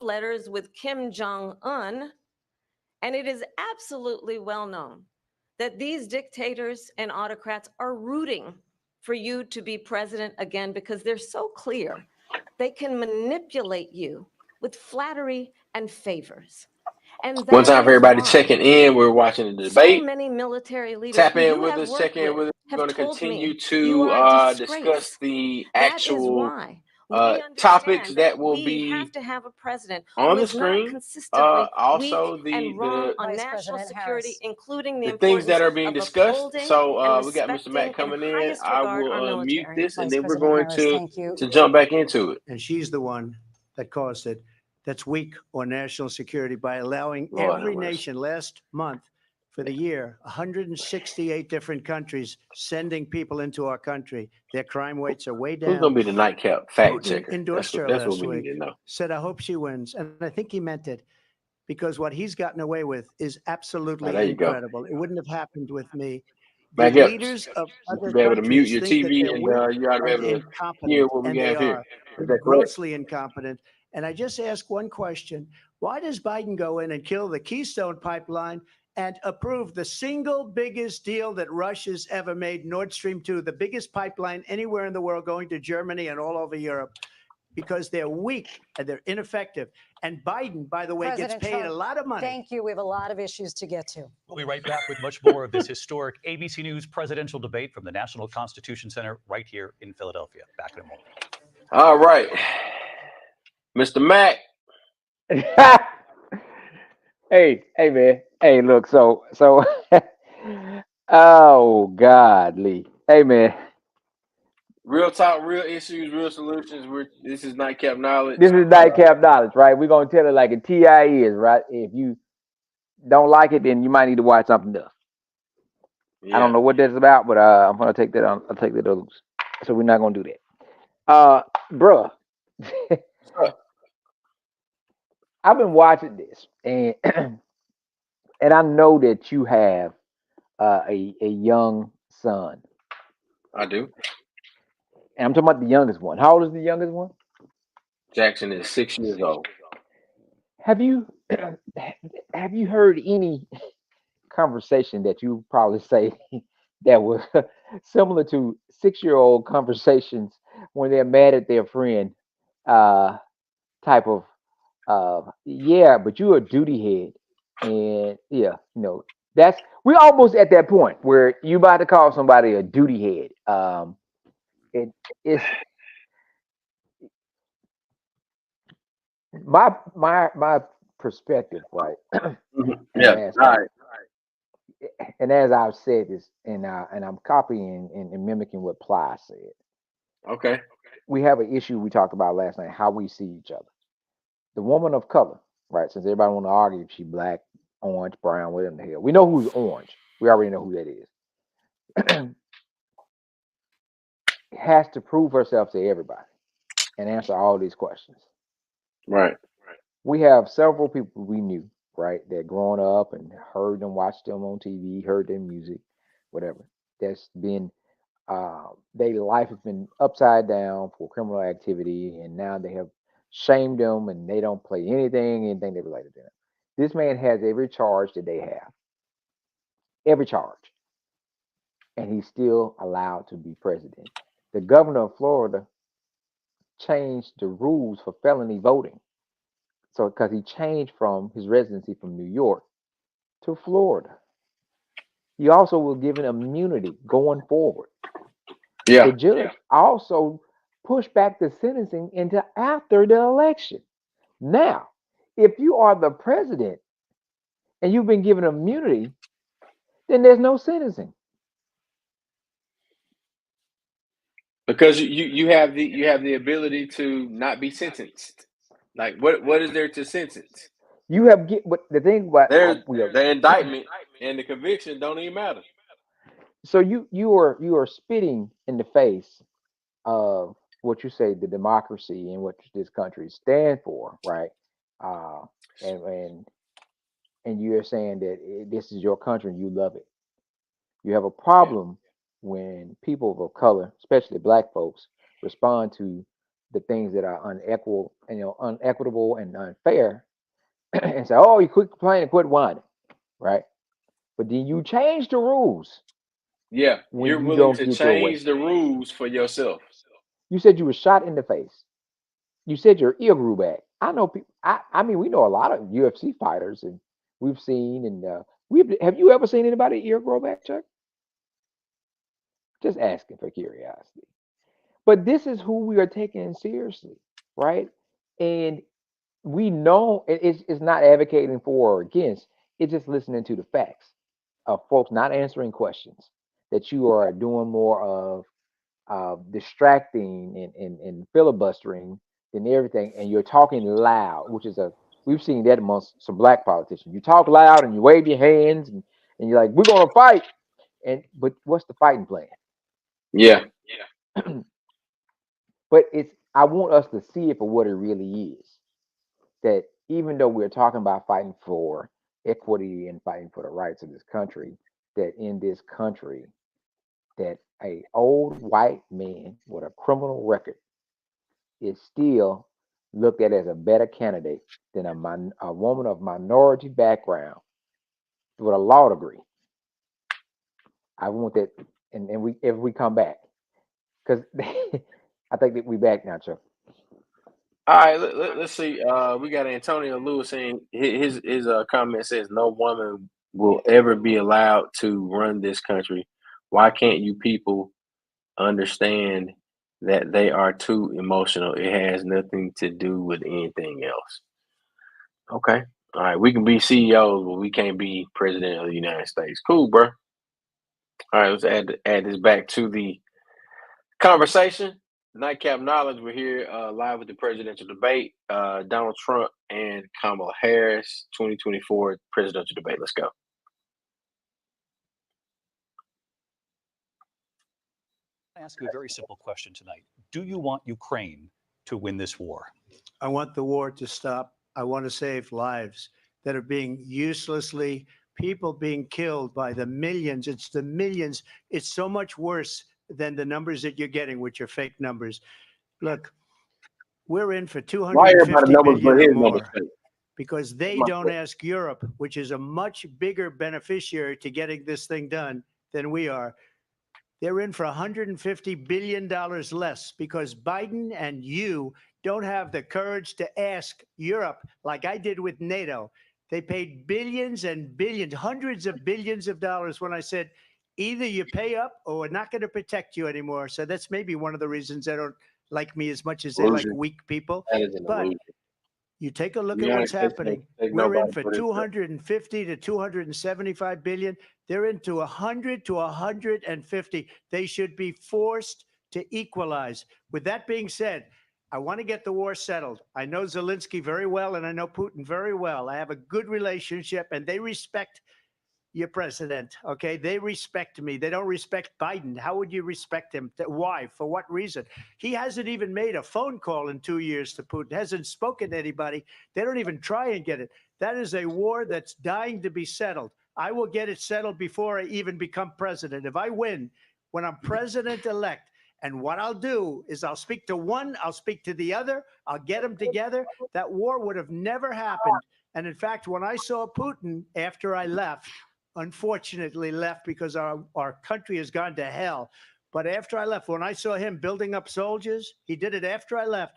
letters with Kim Jong-un, and it is absolutely well known that these dictators and autocrats are rooting for you to be president again because they're so clear they can manipulate you with flattery and favors. And One that time for is everybody why checking in. We're watching the so debate. many military leaders Tap who in you with have us, check worked in with with us. We're have going to told continue me you to are a discuss disgrace. the That is actual why we topics understand that that will we be have to have a president on who the is not screen. consistently weak Also, and wrong the on Vice national President security, Harris. including the the things that importance are being of discussed. upholding and So we got Mr. Matt respecting in coming in. highest I regard will our mute military. this, and Vice then we're President going Harris, thank you. to jump back into it. And she's the one that caused it. That's weak on national security by allowing Lord have every mercy. nation last month for the year, 168 different countries sending people into our country. Their crime rates are way Who's going down. to be the nightcap fact Putin checker? endorsed her That's what last we week, need to know. said, I hope she wins. And I think he meant it because what he's gotten away with is absolutely There you go. incredible. It wouldn't have happened with me. The Back up. leaders of You other should be able to mute countries your think that TV, they're and weak you ought to be and able to hear incompetent, what we and they have here. are. Is They're that correct? grossly incompetent. And I just ask one question. Why does Biden go in and kill the Keystone Pipeline and approve the single biggest deal that Russia's ever made, Nord Stream 2, the biggest pipeline anywhere in the world going to Germany and all over Europe? Because they're weak and they're ineffective. And Biden, by the way, President gets paid Trump, a lot of money. Thank you. We have a lot of issues to get to. We'll be right back with much more of this historic ABC News presidential debate from the National Constitution Center right here in Philadelphia. Back in a moment. All right. Mr. Mac. Hey, man. Hey, look, so oh God, Lee. Hey man, Real talk, real issues, real solutions. This is Nightcap Knowledge. this is Nightcap Knowledge, right? We're gonna tell it like a TI is, right? If you don't like it, then you might need to watch something else. I don't know what that's about, but I'm gonna take that on. I'll take that loose. So we're not gonna do that. Bruh. I've been watching this, and and I know that you have a young son. I do. And I'm talking about the youngest one. How old is the youngest one? Jackson is 6 years old. Have you have you heard any conversation that you probably say that was similar to 6-year-old conversations when they're mad at their friend? Type of yeah, but you're a duty head, and yeah, that's we're almost at that point where you about to call somebody a duty head. It's my perspective, right? Yeah. And All right. as I've said this, and I'm copying and mimicking what Ply said. Okay. We have an issue we talked about last night: how we see each other. The woman of color, right? Since everybody want to argue if she black, orange, brown, whatever the hell, we know who's orange. We already know who that is. Has to prove herself to everybody and answer all these questions. Right. We have several people we knew, right, that growing up and heard them, watched them on TV, heard their music, whatever. That's been their life has been upside down for criminal activity, and now they have shamed them, and they don't play anything that related to them. This man has every charge that they have, every charge, and he's still allowed to be president. The governor of Florida changed the rules for felony voting. So, because he changed from his residency from New York to Florida, he also was given immunity going forward. Yeah. The judge also pushed back the sentencing into after the election. Now, if you are the president and you've been given immunity, then there's no sentencing. Because you have the ability to not be sentenced. Like what is there to sentence? You have get what the thing about the indictment and the conviction don't even matter. So you are spitting in the face of what you say the democracy and what this country stands for, right? Uh, and you're saying that this is your country and you love it. You have a problem when people of color, especially black folks, respond to the things that are unequal and unequitable and unfair, and say, "Oh, you quit complaining, quit whining," right? But then you change the rules Yeah, when you're you willing don't to get your way. change the rules for yourself. You said you were shot in the face. You said your ear grew back. I know people. I mean, we know a lot of UFC fighters, and we've seen and have you ever seen anybody ear grow back, Chuck? Just asking for curiosity. But this is who we are taking seriously, right? And we know it's not advocating for or against. It's just listening to the facts of folks not answering questions. That you are doing more of distracting and filibustering than everything, and you're talking loud, which is we've seen that amongst some black politicians. You talk loud and you wave your hands and you're like, "We're gonna fight," but what's the fighting plan? Yeah. But I want us to see it for what it really is. That even though we're talking about fighting for equity and fighting for the rights of this country, that in this country, that a old white man with a criminal record is still looked at as a better candidate than a woman of minority background with a law degree. I want that, and if we come back, because I think that we back now, Chuck. All right, let's see. We got Antonio Lewis saying his comment says no woman will ever be allowed to run this country. Why can't you people understand that they are too emotional? It has nothing to do with anything else. Okay. All right. We can be CEOs, but we can't be president of the United States. Cool, bro. All right. Let's add this back to the conversation. Nightcap Knowledge. We're here live with the presidential debate. Donald Trump and Kamala Harris, 2024 presidential debate. Let's go. I ask you a very simple question tonight. Do you want Ukraine to win this war? I want the war to stop. I want to save lives that are being uselessly, people being killed by the millions. It's the millions. It's so much worse than the numbers that you're getting, which are fake numbers. Look, we're in for Why everybody 250 numbers billion but or his numbers more fake? because they don't ask Europe, which is a much bigger beneficiary to getting this thing done than we are. They're in for $150 billion less because Biden and you don't have the courage to ask Europe like I did with NATO. They paid billions and billions, hundreds of billions of dollars when I said, either you pay up or we're not going to protect you anymore. So that's maybe one of the reasons they don't like me as much as they like weak people. That is an But illusion. you take a look The at United what's States happening. doesn't take We're in nobody for for this stuff. 250 to 275 billion. They're into 100 to 150. They should be forced to equalize. With that being said, I want to get the war settled. I know Zelensky very well, and I know Putin very well. I have a good relationship, and they respect your president. Okay, they respect me. They don't respect Biden. How would you respect him? Why? For what reason? He hasn't even made a phone call in 2 years to Putin. Hasn't spoken to anybody. They don't even try and get it. That is a war that's dying to be settled. I will get it settled before I even become president. If I win, when I'm president-elect, and what I'll do is I'll speak to one, I'll speak to the other, I'll get them together. That war would have never happened. And in fact, when I saw Putin after I left, unfortunately left because our country has gone to hell. But after I left, when I saw him building up soldiers, he did it after I left.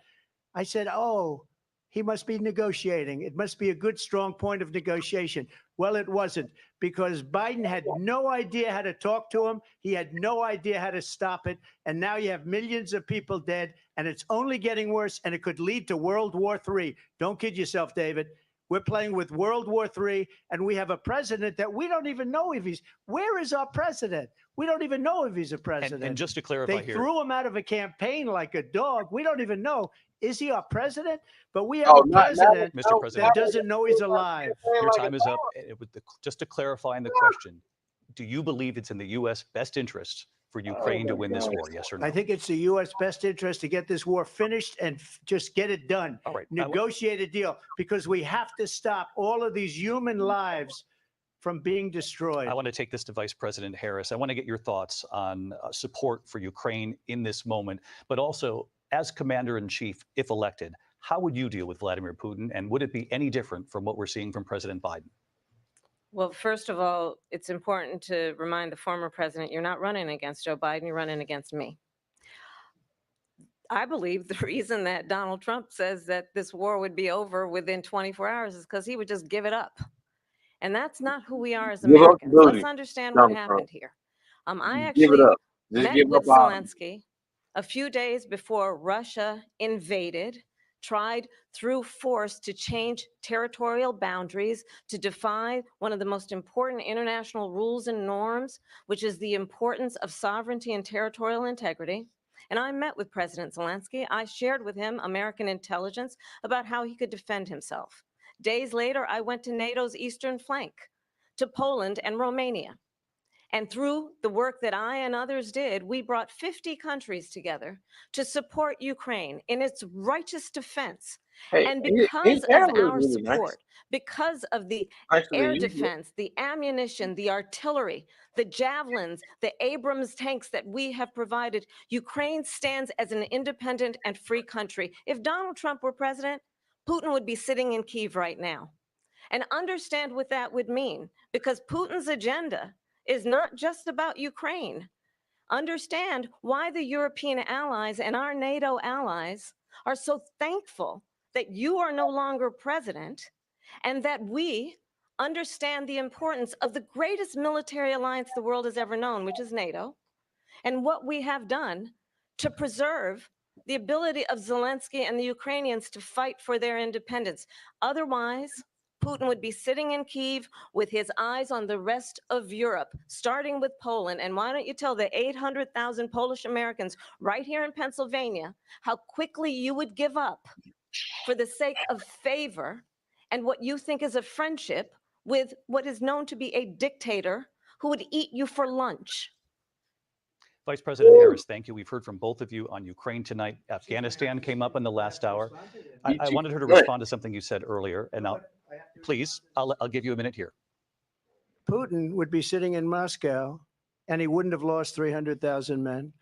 I said, oh, he must be negotiating. It must be a good, strong point of negotiation. Well, it wasn't, because Biden had no idea how to talk to him. He had no idea how to stop it. And now you have millions of people dead, and it's only getting worse, and it could lead to World War III. Don't kid yourself, David. We're playing with World War III, and we have a president that we don't even know if where is our president? We don't even know if he's a president. And just to clarify they here, threw him out of a campaign like a dog. We don't even know. Is he our president? But we have a president Mr. President, that doesn't know he's alive. Your time is up. Just to clarify in the question, do you believe it's in the U.S. best interest for Ukraine to win this war? Yes or no? I think it's the U.S. best interest to get this war finished and just get it done. All right. Negotiate a deal, because we have to stop all of these human lives from being destroyed. I want to take this to Vice President Harris. I want to get your thoughts on support for Ukraine in this moment, but also As commander-in-chief, if elected, how would you deal with Vladimir Putin? And would it be any different from what we're seeing from President Biden? Well, first of all, it's important to remind the former president, you're not running against Joe Biden, you're running against me. I believe the reason that Donald Trump says that this war would be over within 24 hours is because he would just give it up. And that's not who we are as Give up the Americans. Let's booty, understand what Donald Trump. happened here. I Just give it actually up. Just met give with up all. Zelensky a few days before Russia invaded, tried through force to change territorial boundaries, to defy one of the most important international rules and norms, which is the importance of sovereignty and territorial integrity. And I met with President Zelensky. I shared with him American intelligence about how he could defend himself. Days later, I went to NATO's eastern flank, to Poland and Romania. And through the work that I and others did, we brought 50 countries together to support Ukraine in its righteous defense. Hey, And his because of family is our really nice. support, because of the Nicer than air usual. defense, the ammunition, the artillery, the javelins, the Abrams tanks that we have provided, Ukraine stands as an independent and free country. If Donald Trump were president, Putin would be sitting in Kyiv right now. And understand what that would mean, because Putin's agenda is not just about Ukraine. Understand why the European allies and our NATO allies are so thankful that you are no longer president, and that we understand the importance of the greatest military alliance the world has ever known, which is NATO, and what we have done to preserve the ability of Zelensky and the Ukrainians to fight for their independence. Otherwise, Putin would be sitting in Kyiv with his eyes on the rest of Europe, starting with Poland. And why don't you tell the 800,000 Polish Americans right here in Pennsylvania how quickly you would give up for the sake of favor and what you think is a friendship with what is known to be a dictator who would eat you for lunch? Vice President Harris, thank you. We've heard from both of you on Ukraine tonight. Afghanistan came up in the last hour. I wanted her to respond to something you said earlier, and now, please, I'll give you a minute here. Putin would be sitting in Moscow, and he wouldn't have lost 300,000 men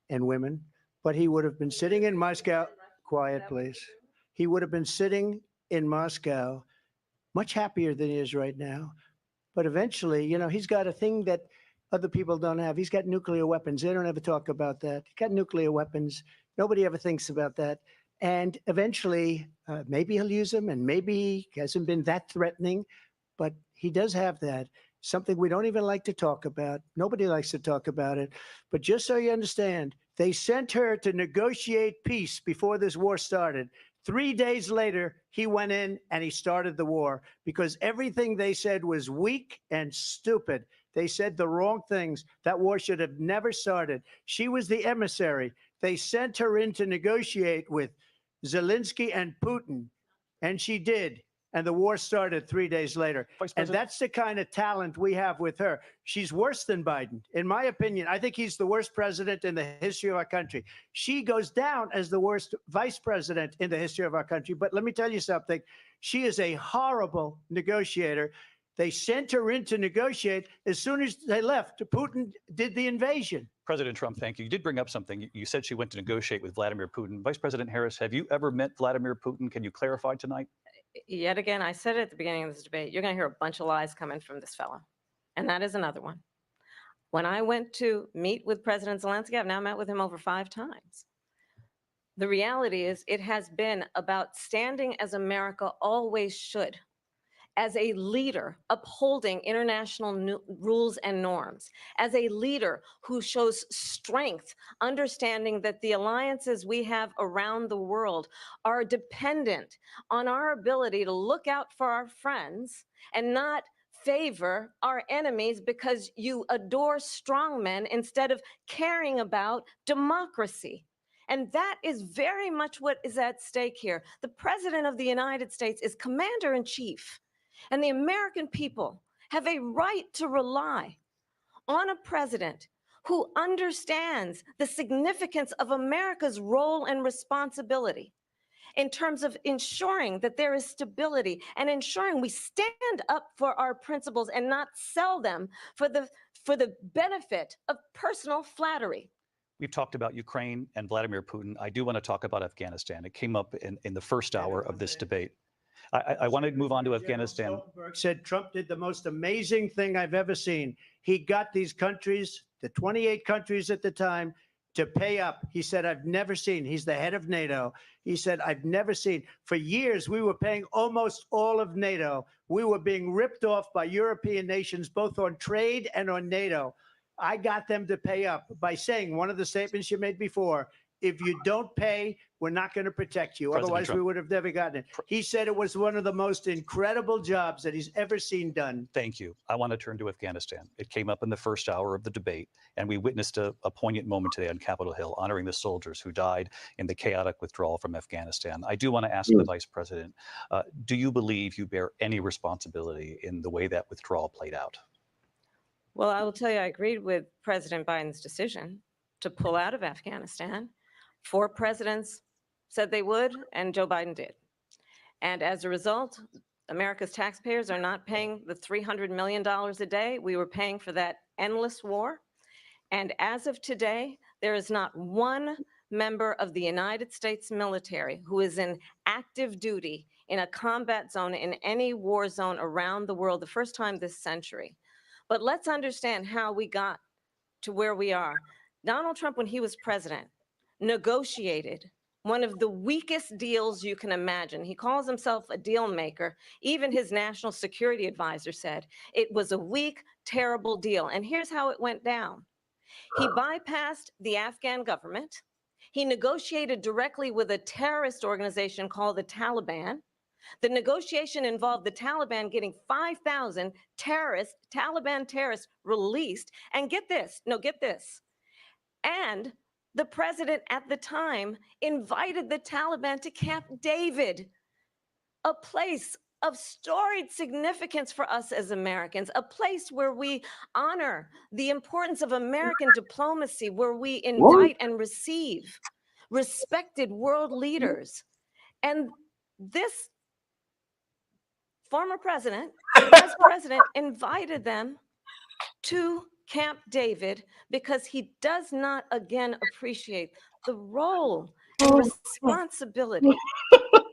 and women, but he would have been sitting in Moscow. Quiet, please. He would have been sitting in Moscow, much happier than he is right now. But eventually, you know, he's got a thing that other people don't have. He's got nuclear weapons. They don't ever talk about that. He's got nuclear weapons. Nobody ever thinks about that. And eventually, maybe he'll use them, and maybe he hasn't been that threatening, but he does have that. Something we don't even like to talk about. Nobody likes to talk about it. But just so you understand, they sent her to negotiate peace before this war started. 3 days later, he went in and he started the war because everything they said was weak and stupid. They said the wrong things. That war should have never started. She was the emissary. They sent her in to negotiate with Zelensky and Putin, and she did. And the war started 3 days later. And that's the kind of talent we have with her. She's worse than Biden. In my opinion, I think he's the worst president in the history of our country. She goes down as the worst vice president in the history of our country. But let me tell you something. She is a horrible negotiator. They sent her in to negotiate. As soon as they left, Putin did the invasion. President Trump, thank you. You did bring up something. You said she went to negotiate with Vladimir Putin. Vice President Harris, have you ever met Vladimir Putin? Can you clarify tonight? Yet again, I said it at the beginning of this debate, you're going to hear a bunch of lies coming from this fellow. And that is another one. When I went to meet with President Zelensky, I've now met with him over 5 times. The reality is it has been about standing as America always should, as a leader upholding international rules and norms, as a leader who shows strength, understanding that the alliances we have around the world are dependent on our ability to look out for our friends and not favor our enemies because you adore strong men instead of caring about democracy. And that is very much what is at stake here. The President of the United States is commander-in-chief. And the American people have a right to rely on a president who understands the significance of America's role and responsibility in terms of ensuring that there is stability and ensuring we stand up for our principles and not sell them for the benefit of personal flattery. We've talked about Ukraine and Vladimir Putin. I do want to talk about Afghanistan. It came up in the first hour of this debate. I want to move on to Afghanistan. Stoltenberg said Trump did the most amazing thing I've ever seen. He got these countries, the 28 countries at the time, to pay up. He said, I've never seen. He's the head of NATO. He said, I've never seen. For years, we were paying almost all of NATO. We were being ripped off by European nations, both on trade and on NATO. I got them to pay up by saying one of the statements you made before, if you don't pay, we're not going to protect you. President Otherwise, Trump. we would have never gotten it. He said it was one of the most incredible jobs that he's ever seen done. Thank you. I want to turn to Afghanistan. It came up in the first hour of the debate, and we witnessed a poignant moment today on Capitol Hill, honoring the soldiers who died in the chaotic withdrawal from Afghanistan. I do want to ask the Vice President, do you believe you bear any responsibility in the way that withdrawal played out? Well, I will tell you, I agreed with President Biden's decision to pull out of Afghanistan. 4 presidents said they would, and Joe Biden did. And as a result, America's taxpayers are not paying the $300 million a day we were paying for that endless war. And as of today, there is not one member of the United States military who is in active duty in a combat zone in any war zone around the world, the first time this century. But let's understand how we got to where we are. Donald Trump, when he was president, negotiated one of the weakest deals you can imagine. He calls himself a deal maker. Even his national security advisor said it was a weak, terrible deal. And here's how it went down. He bypassed the Afghan government. He negotiated directly with a terrorist organization called the Taliban. The negotiation involved the Taliban getting 5,000 Taliban terrorists released. And get this, and the president at the time invited the Taliban to Camp David, a place of storied significance for us as Americans, a place where we honor the importance of American diplomacy, where we invite and receive respected world leaders. And this former president, as president, invited them to Camp David because he does not, again, appreciate the role and responsibility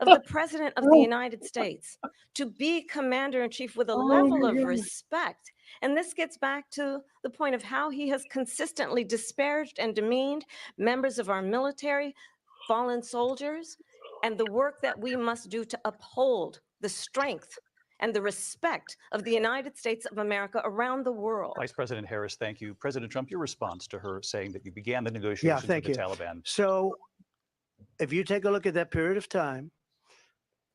of the President of the United States to be commander-in-chief with a level of respect. And this gets back to the point of how he has consistently disparaged and demeaned members of our military, fallen soldiers, and the work that we must do to uphold the strength and the respect of the United States of America around the world. Vice President Harris, thank you. President Trump, your response to her saying that you began the negotiations with the Taliban. So if you take a look at that period of time,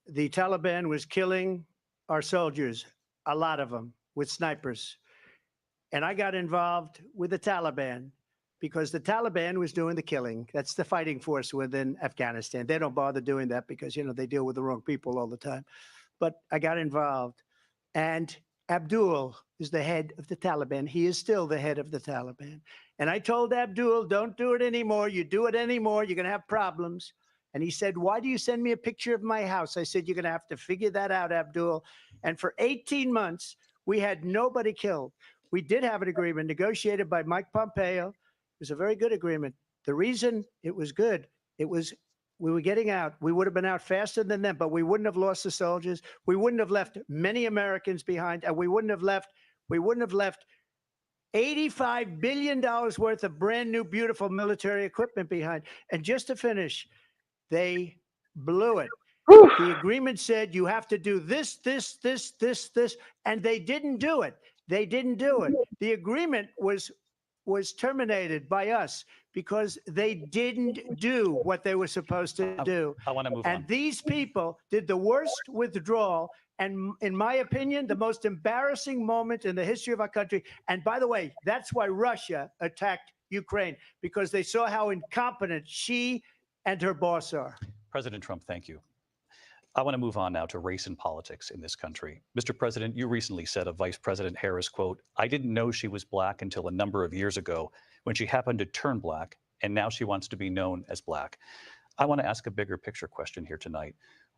the Taliban was killing our soldiers, a lot of them, with snipers. And I got involved with the Taliban because the Taliban was doing the killing. That's the fighting force within Afghanistan. They don't bother doing that because, they deal with the wrong people all the time. But I got involved. And Abdul is the head of the Taliban. He is still the head of the Taliban. And I told Abdul, don't do it anymore. You do it anymore, you're going to have problems. And he said, why do you send me a picture of my house? I said, you're going to have to figure that out, Abdul. And for 18 months, we had nobody killed. We did have an agreement negotiated by Mike Pompeo. It was a very good agreement. The reason it was good, we were getting out. We would have been out faster than them, but we wouldn't have lost the soldiers. We wouldn't have left many Americans behind, and we wouldn't have left $85 billion worth of brand new, beautiful military equipment behind. And just to finish, they blew it. The agreement said you have to do this, and they didn't do it. The agreement was terminated by us because they didn't do what they were supposed to do. I want to move on. And these people did the worst withdrawal, and in my opinion, the most embarrassing moment in the history of our country. And by the way, that's why Russia attacked Ukraine, because they saw how incompetent she and her boss are. President Trump, thank you. I want to move on now to race and politics in this country. Mr. President, you recently said of Vice President Harris, quote, I didn't know she was black until a number of years ago when she happened to turn black, and now she wants to be known as black. I want to ask a bigger picture question here tonight.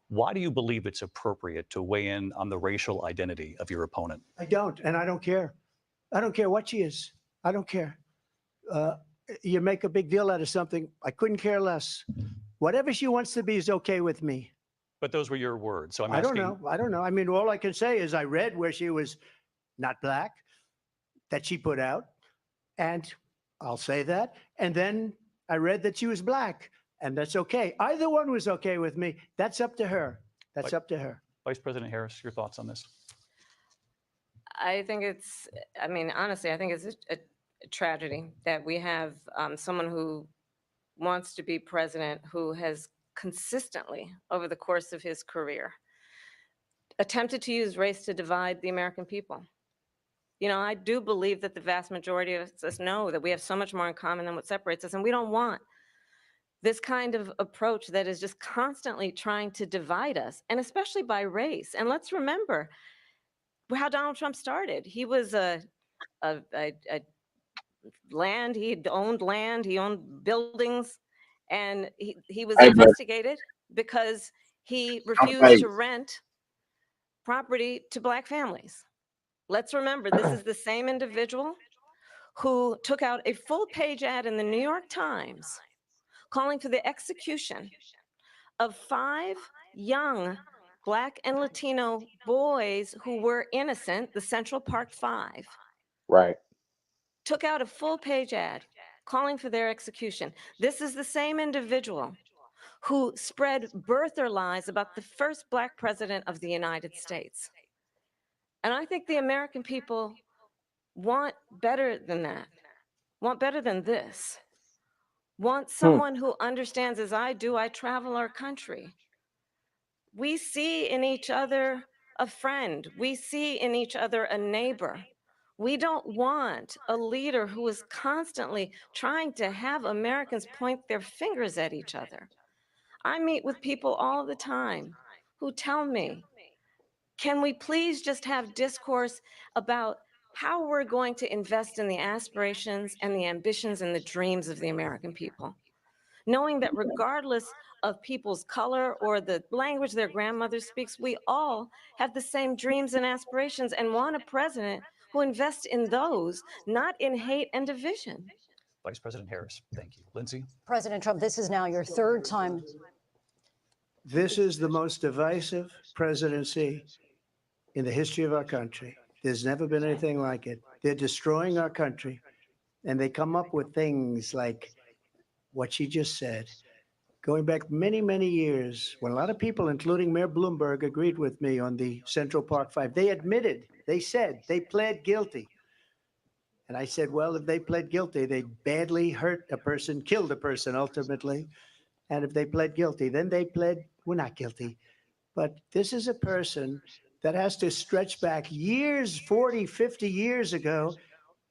Why do you believe it's appropriate to weigh in on the racial identity of your opponent? I don't, and I don't care. I don't care what she is. I don't care. you make a big deal out of something. I couldn't care less. Whatever she wants to be is okay with me. But those were your words. So I'm I don't asking. know. I don't know. I mean, all I can say is I read where she was not black that she put out, and I'll say that. And then I read that she was black, and that's okay. Either one was okay with me. That's up to her. That's up to her. Vice President Harris, your thoughts on this? I think it's, I mean, honestly, I think it's a tragedy that we have someone who wants to be president who has consistently, over the course of his career, attempted to use race to divide the American people. You know, I do believe that the vast majority of us know that we have so much more in common than what separates us, and we don't want this kind of approach that is just constantly trying to divide us, and especially by race. And let's remember how Donald Trump started. He was a land, he owned buildings, and he was Hey, but investigated because he refused hey, to rent property to Black families. Let's remember, this is the same individual who took out a full-page ad in the New York Times calling for the execution of 5 young Black and Latino boys who were innocent, the Central Park 5. Right. Took out a full-page ad calling for their execution. This is the same individual who spread birther lies about the first Black president of the United States. And I think the American people want better than that, want better than this, want someone who understands, as I do, I travel our country. We see in each other a friend. We see in each other a neighbor. We don't want a leader who is constantly trying to have Americans point their fingers at each other. I meet with people all the time who tell me, can we please just have discourse about how we're going to invest in the aspirations and the ambitions and the dreams of the American people? Knowing that regardless of people's color or the language their grandmother speaks, we all have the same dreams and aspirations and want a president who invests in those, not in hate and division. Vice President Harris, thank you. Lindsay? President Trump, this is now your 3rd time. This is the most divisive presidency in the history of our country. There's never been anything like it. They're destroying our country, and they come up with things like what she just said. Going back many, many years, when a lot of people, including Mayor Bloomberg, agreed with me on the Central Park 5, they admitted, they said, they pled guilty. And I said, well, if they pled guilty, they badly hurt a person, killed a person ultimately. And if they pled guilty, then they pled, we're not guilty. But this is a person that has to stretch back years, 40, 50 years ago,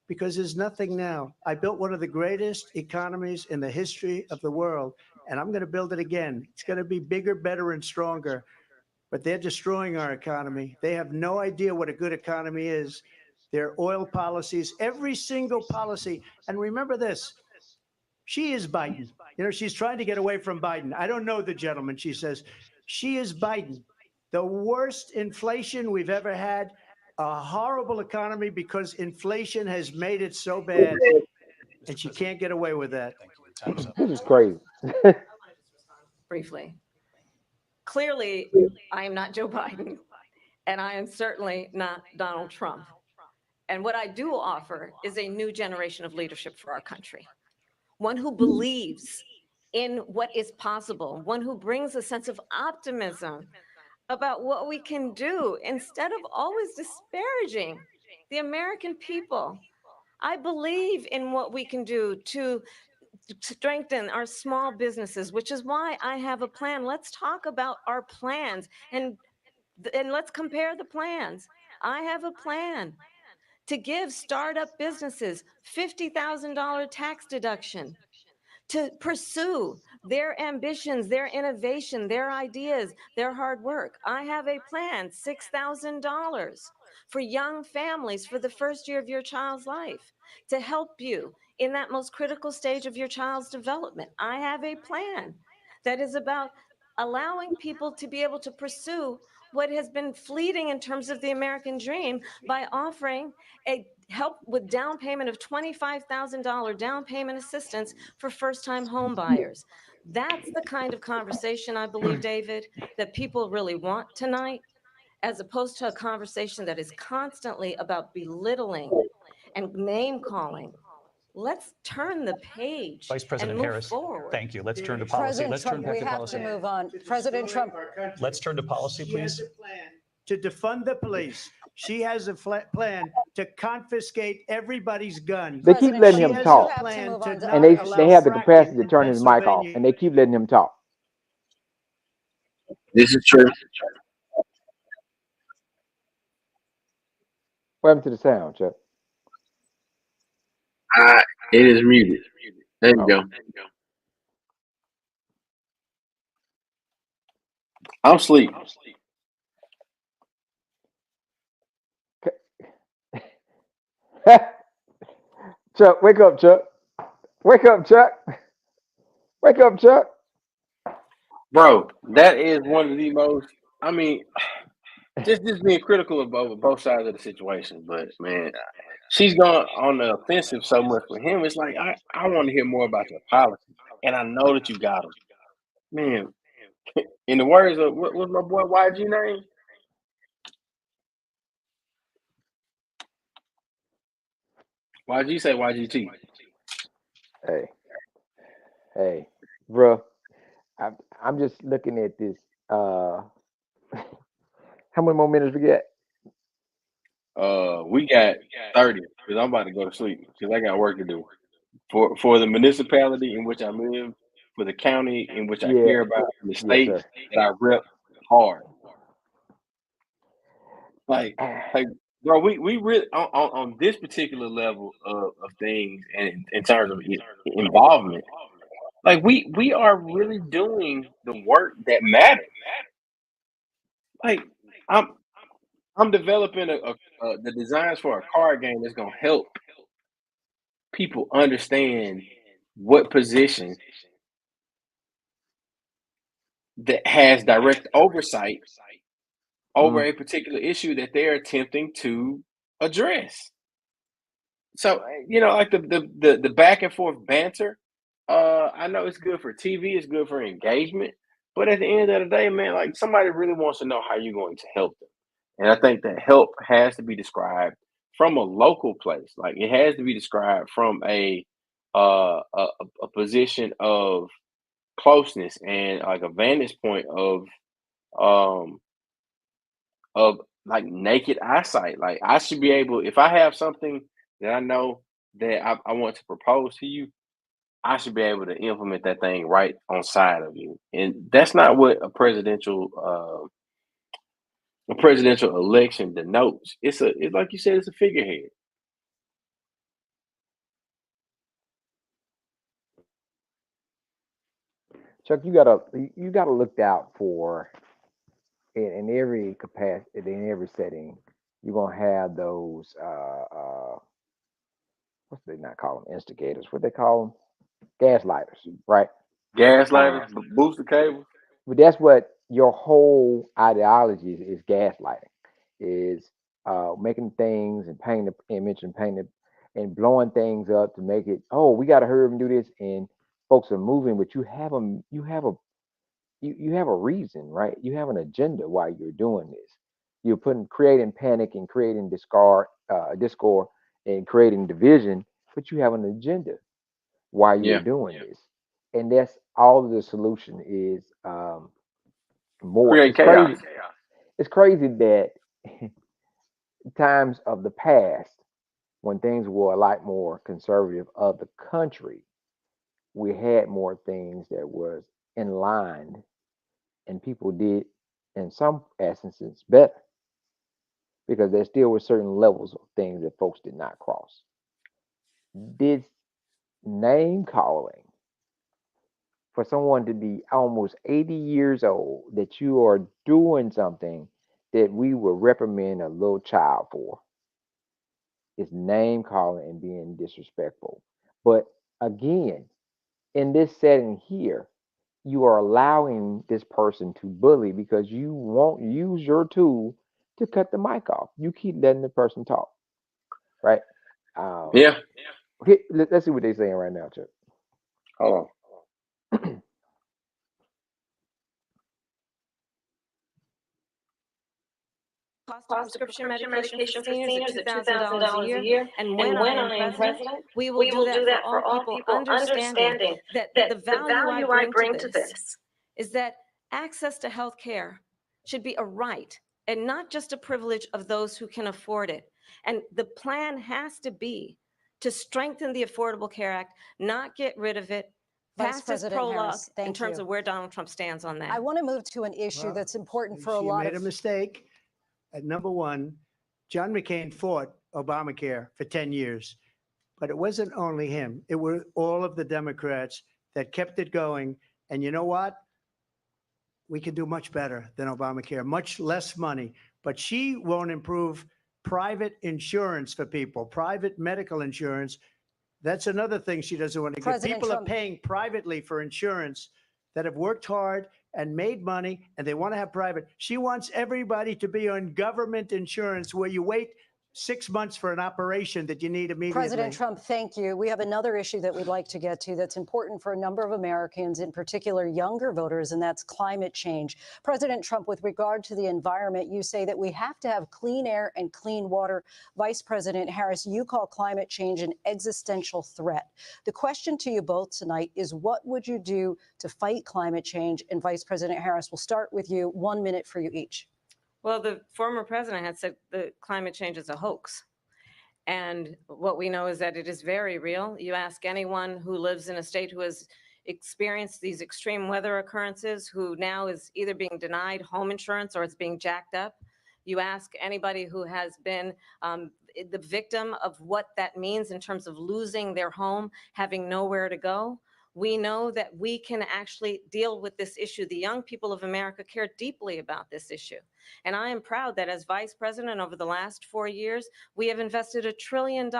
because there's nothing now. I built one of the greatest economies in the history of the world, and I'm going to build it again. It's going to be bigger, better, and stronger. But they're destroying our economy. They have no idea what a good economy is. Their oil policies, every single policy. And remember this, she is Biden. You know, she's trying to get away from Biden. I don't know the gentleman, she says. She is Biden. The worst inflation we've ever had, a horrible economy because inflation has made it so bad, and she can't get away with that. Thank you. Time's up. This is crazy. Briefly. Clearly, I am not Joe Biden, and I am certainly not Donald Trump. And what I do offer is a new generation of leadership for our country, one who believes in what is possible, one who brings a sense of optimism about what we can do instead of always disparaging the American people. I believe in what we can do to strengthen our small businesses, which is why I have a plan. Let's talk about our plans and let's compare the plans. I have a plan to give startup businesses $50,000 tax deduction to pursue their ambitions, their innovation, their ideas, their hard work. I have a plan, $6,000 for young families for the first year of your child's life to help you in that most critical stage of your child's development. I have a plan that is about allowing people to be able to pursue what has been fleeting in terms of the American dream by offering a help with down payment of $25,000 down payment assistance for first-time home buyers. That's the kind of conversation, I believe, David, that people really want tonight, as opposed to a conversation that is constantly about belittling and name calling. Let's turn the page Vice and President move Harris, forward. thank you. Let's turn to policy. President Let's turn Trump, back we to have policy. to move on. President Trump, Let's turn to policy, She has please. a plan to defund the police. She has a plan to confiscate everybody's guns. They keep President letting She Trump, him has you a talk, have to plan move to on. and not they allow have the fracking capacity to in turn his mic off, Pennsylvania. and they keep letting him talk. This is true. What happened to the sound, Chuck? It is muted. There you Oh. go. I'm asleep. Chuck, wake up, Chuck. Wake up, Chuck. Wake up, Chuck. Bro, that is one of the most, I mean, just being critical of both sides of the situation. But man, she's gone on the offensive so much for him. It's like I want to hear more about your policy, and I know that you got them, man. In the words of what's my boy YG name? YG say YGT. Hey, bro. I'm just looking at this. How many more minutes we get? We got 30 because I'm about to go to sleep because I got work to do for the municipality in which I live, for the county in which I care about, and the Yes, state sir. that I rep hard. Like, bro, we really on this particular level of things and in terms of involvement, like we are really doing the work that matters. Like, I'm developing the designs for a card game that's gonna help people understand what position that has direct oversight over a particular issue that they're attempting to address. So like the back and forth banter. I know it's good for TV, it's good for engagement, but at the end of the day, man, like somebody really wants to know how you're going to help them, and I think that help has to be described from a local place. Like it has to be described from a position of closeness and like a vantage point um of like naked eyesight. Like I should be able, if I have something that I know that I want to propose to you, I should be able to implement that thing right on side of you. And that's not what a presidential election denotes. It's like you said, it's a figurehead. Chuck, you gotta look out for in every capacity, in every setting. You're gonna have those what's they not call them instigators? What they call them? Gaslighters, right? Gaslighters, booster cable. But that's what your whole ideology is gaslighting, is making things and painting the image and painting and blowing things up to make it, oh, we got to hurry up and do this. And folks are moving, but you have a reason, right? You have an agenda why you're doing this. You're creating panic and creating discord and creating division, but you have an agenda why you're doing this. And that's all the solution is. More. Create chaos. It's crazy that times of the past, when things were a lot more conservative of the country, we had more things that was in line, and people did, in some instances, better because there still were certain levels of things that folks did not cross. This name calling for someone to be almost 80 years old, that you are doing something that we would reprimand a little child for, is name calling and being disrespectful. But again, in this setting here, you are allowing this person to bully because you won't use your tool to cut the mic off. You keep letting the person talk, right? Yeah. Let's see what they're saying right now, Chuck. Hold on. Cost of prescription medication for seniors at $2,000 a year. And when I am president, we will do that for all people, understanding that the value I bring to this is that access to health care should be a right and not just a privilege of those who can afford it. And the plan has to be to strengthen the Affordable Care Act, not get rid of it, Vice pass this President prologue Harris, in thank terms you. of where Donald Trump stands on that. I want to move to an issue Well, that's important for a she lot made of a mistake. At number one, John McCain fought Obamacare for 10 years, but it wasn't only him. It were all of the Democrats that kept it going. And you know what? We can do much better than Obamacare, much less money, but she won't improve private insurance for people, private medical insurance. That's another thing she doesn't want to get. President People Trump. are paying privately for insurance that have worked hard and made money, and they want to have private. She wants everybody to be on government insurance where you wait 6 months for an operation that you need immediately. President Trump, thank you. We have another issue that we'd like to get to that's important for a number of Americans, in particular younger voters, and that's climate change. President Trump, with regard to the environment, you say that we have to have clean air and clean water. Vice President Harris, you call climate change an existential threat. The question to you both tonight is, what would you do to fight climate change? And Vice President Harris, we'll start with you. 1 minute for you each. Well, the former president had said that climate change is a hoax. And what we know is that it is very real. You ask anyone who lives in a state who has experienced these extreme weather occurrences, who now is either being denied home insurance or it's being jacked up. You ask anybody who has been the victim of what that means in terms of losing their home, having nowhere to go. We know that we can actually deal with this issue. The young people of America care deeply about this issue. And I am proud that as vice president over the last 4 years, we have invested $1 trillion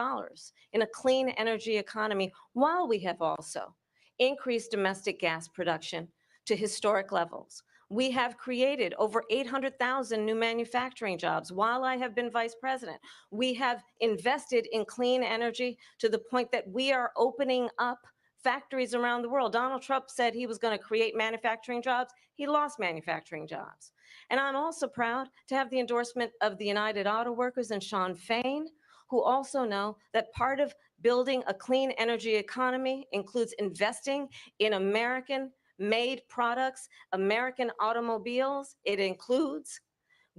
in a clean energy economy, while we have also increased domestic gas production to historic levels. We have created over 800,000 new manufacturing jobs while I have been vice president. We have invested in clean energy to the point that we are opening up factories around the world. Donald Trump said he was going to create manufacturing jobs. He lost manufacturing jobs. And I'm also proud to have the endorsement of the United Auto Workers and Sean Fain, who also know that part of building a clean energy economy includes investing in American-made products, American automobiles. It includes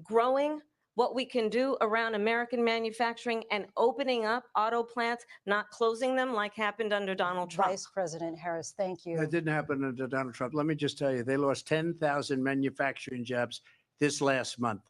growing what we can do around American manufacturing and opening up auto plants, not closing them like happened under Donald Trump. Vice President Harris, thank you. That didn't happen under Donald Trump. Let me just tell you, they lost 10,000 manufacturing jobs this last month.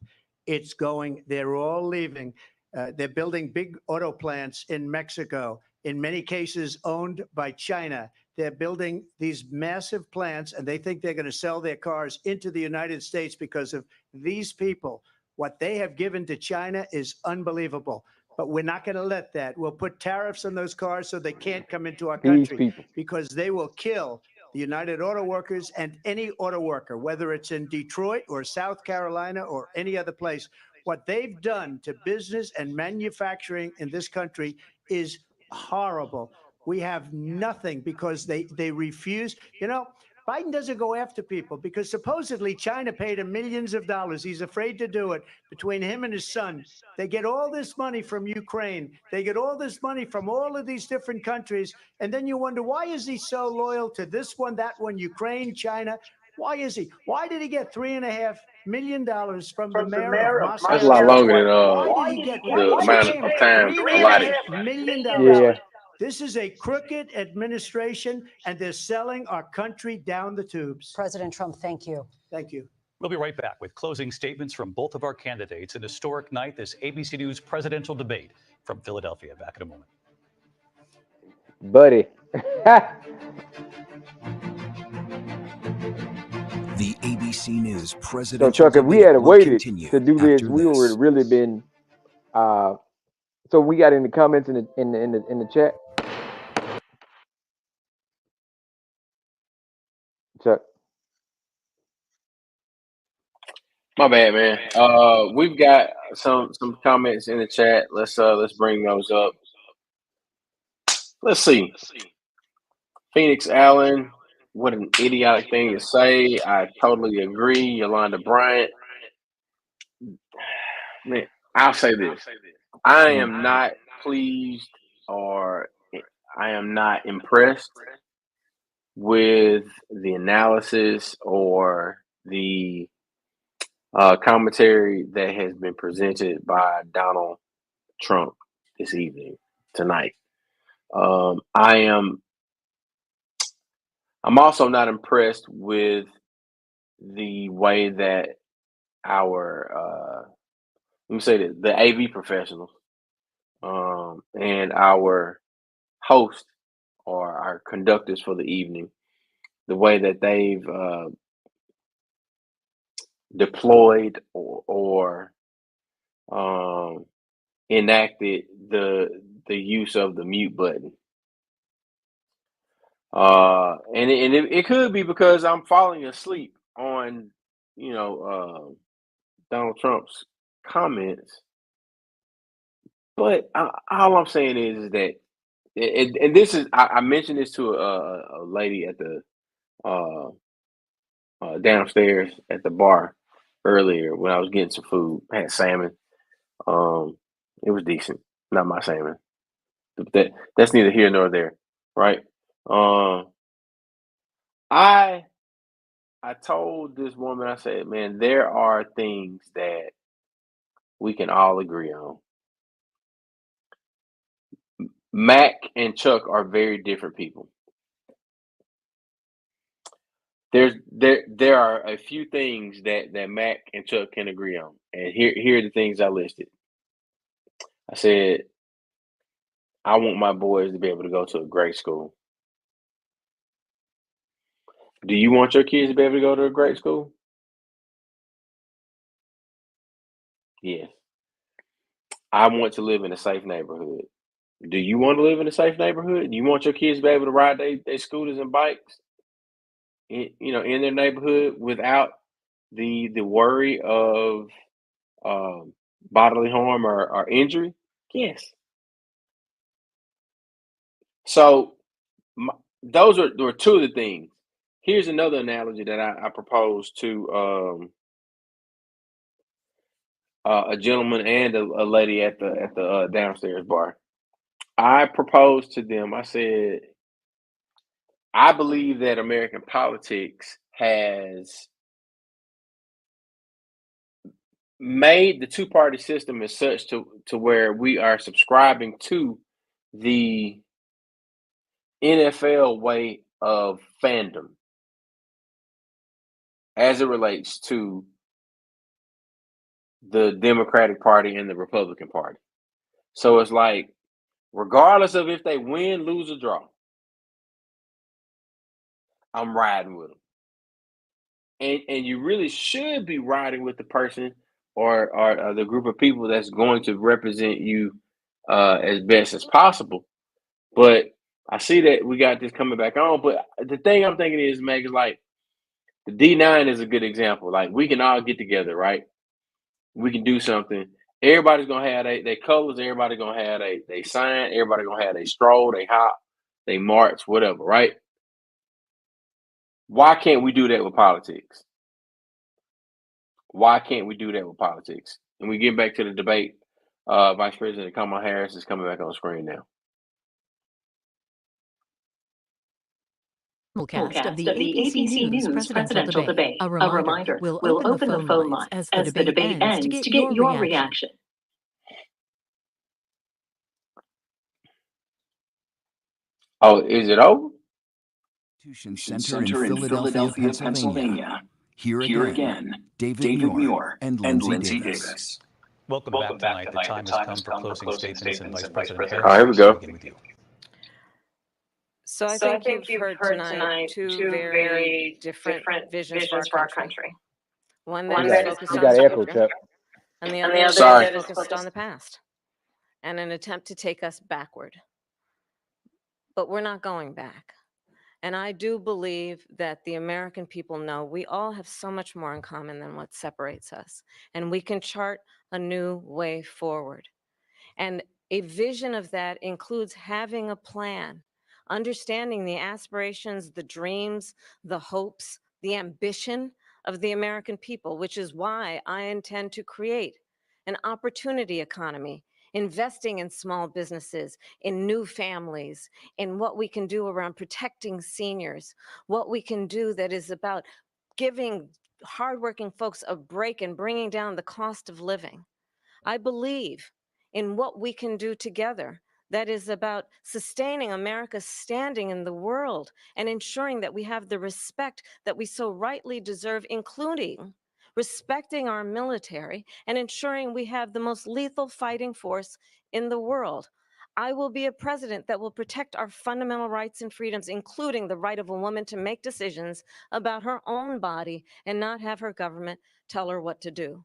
It's going, they're all leaving. They're building big auto plants in Mexico, in many cases owned by China. They're building these massive plants, and they think they're going to sell their cars into the United States because of these people. What they have given to China is unbelievable. But we're not going to let that. We'll put tariffs on those cars so they can't come into our country, because they will kill the United Auto Workers and any auto worker, whether it's in Detroit or South Carolina or any other place. What they've done to business and manufacturing in this country is horrible. We have nothing because they refuse. You know, Biden doesn't go after people because supposedly China paid him millions of dollars. He's afraid to do it. Between him and his son, they get all this money from Ukraine. They get all this money from all of these different countries. And then you wonder, why is he so loyal to this one, that one, Ukraine, China? Why is he? Why did he get $3.5 million from the mayor of Moscow? That's a lot longer than Why did he get the amount of time allotted. $3.5 million? Yeah. This is a crooked administration, and they're selling our country down the tubes. President Trump, thank you. Thank you. We'll be right back with closing statements from both of our candidates. An historic night, this ABC News presidential debate from Philadelphia. Back in a moment. Buddy. The ABC News presidential So, Chuck, if we debate had will waited continue to do this, after we would have really been. So we got in the comments in the chat. Chuck. My bad, man. We've got some comments in the chat. Let's bring those up. let's see. Phoenix Allen, what an idiotic thing to say. I totally agree. Yolanda Bryant. Man, I'll say this. I am not pleased or I am not impressed with the analysis or the commentary that has been presented by Donald Trump this evening, tonight. I'm also not impressed with the way that our let me say this, the AV professionals and our host or our conductors for the evening, the way that they've deployed or enacted the use of the mute button. And it could be because I'm falling asleep on, Donald Trump's comments. But all I'm saying is that, and this is, I mentioned this to a lady at the downstairs at the bar earlier when I was getting some food. I had salmon. It was decent, not my salmon. But that's neither here nor there, right? I told this woman, I said, man, there are things that we can all agree on. Mac and Chuck are very different people. There are a few things that Mac and Chuck can agree on, and here are the things I listed. I said, I want my boys to be able to go to a great school. Do you want your kids to be able to go to a great school? Yes. I want to live in a safe neighborhood. Do you want to live in a safe neighborhood? Do you want your kids to be able to ride their scooters and bikes in their neighborhood without the worry of bodily harm or injury? Yes. So those were two of the things. Here's another analogy that I proposed to a gentleman and a lady at the downstairs bar. I proposed to them. I said, I believe that American politics has made the two-party system as such to where we are subscribing to the NFL way of fandom as it relates to the Democratic Party and the Republican Party. So it's like, regardless of if they win, lose, or draw, I'm riding with them. And you really should be riding with the person or the group of people that's going to represent you as best as possible. But I see that we got this coming back on. But the thing I'm thinking is, Meg, is like the D9 is a good example. Like we can all get together, right? We can do something. Everybody's gonna have their colors. Everybody gonna have they sign. Everybody gonna have they stroll, they hop, they march, whatever, right? Why can't we do that with politics? Why can't we do that with politics? And we get back to the debate. Vice President Kamala Harris is coming back on screen now. Simulcast of the ABC News presidential debate. A reminder, we'll open the phone lines as the debate ends to get your reaction. Oh, is it over? Center in Philadelphia, Pennsylvania. Here again, David Muir and Lindsay Davis. Welcome back tonight. The time has come for closing statements, and Vice President Harris. All right, here we go. Begin with you. So I think you've heard tonight two very different visions for our country. One that is focused You on got the echo, future, Chuck. and the other Sorry. that is focused on the past, and an attempt to take us backward. But we're not going back. And I do believe that the American people know we all have so much more in common than what separates us, and we can chart a new way forward. And A vision of that includes having a plan, understanding the aspirations, the dreams, the hopes, the ambition of the American people, which is why I intend to create an opportunity economy, investing in small businesses, in new families, in what we can do around protecting seniors, what we can do that is about giving hardworking folks a break and bringing down the cost of living. I believe in what we can do together that is about sustaining America's standing in the world and ensuring that we have the respect that we so rightly deserve, including respecting our military and ensuring we have the most lethal fighting force in the world. I will be a president that will protect our fundamental rights and freedoms, including the right of a woman to make decisions about her own body and not have her government tell her what to do.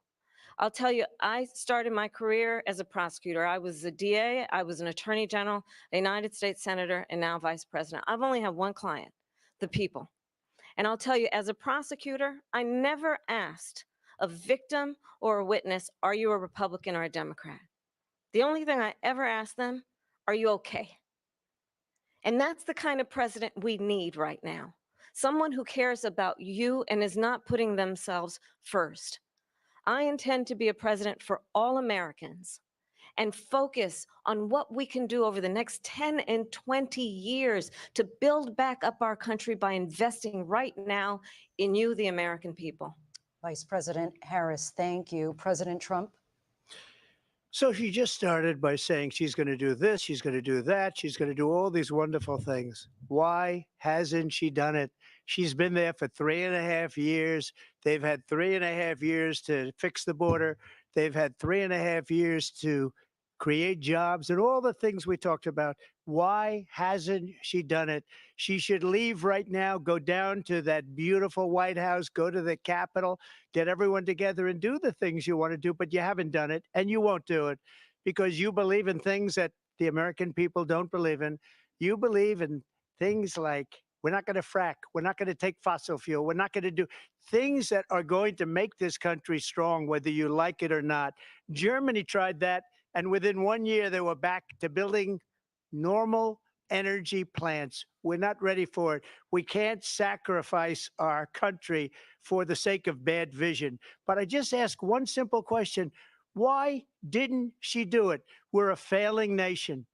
I'll tell you, I started my career as a prosecutor. I was a DA, I was an attorney general, a United States senator, and now vice president. I've only had one client, the people. And I'll tell you, as a prosecutor, I never asked a victim or a witness, are you a Republican or a Democrat? The only thing I ever asked them, are you okay? And that's the kind of president we need right now. Someone who cares about you and is not putting themselves first. I intend to be a president for all Americans and focus on what we can do over the next 10 and 20 years to build back up our country by investing right now in you, the American people. Vice President Harris, thank you. President Trump? So she just started by saying she's going to do this, she's going to do that, she's going to do all these wonderful things. Why hasn't she done it? She's been there for 3.5 years. They've had 3.5 years to fix the border. They've had 3.5 years to create jobs and all the things we talked about. Why hasn't she done it? She should leave right now, go down to that beautiful White House, go to the Capitol, get everyone together and do the things you want to do, but you haven't done it and you won't do it because you believe in things that the American people don't believe in. You believe in things like we're not going to frack, we're not going to take fossil fuel, we're not going to do things that are going to make this country strong, whether you like it or not. Germany tried that, and within 1 year, they were back to building normal energy plants. We're not ready for it. We can't sacrifice our country for the sake of bad vision. But I just ask one simple question. Why didn't she do it? We're a failing nation.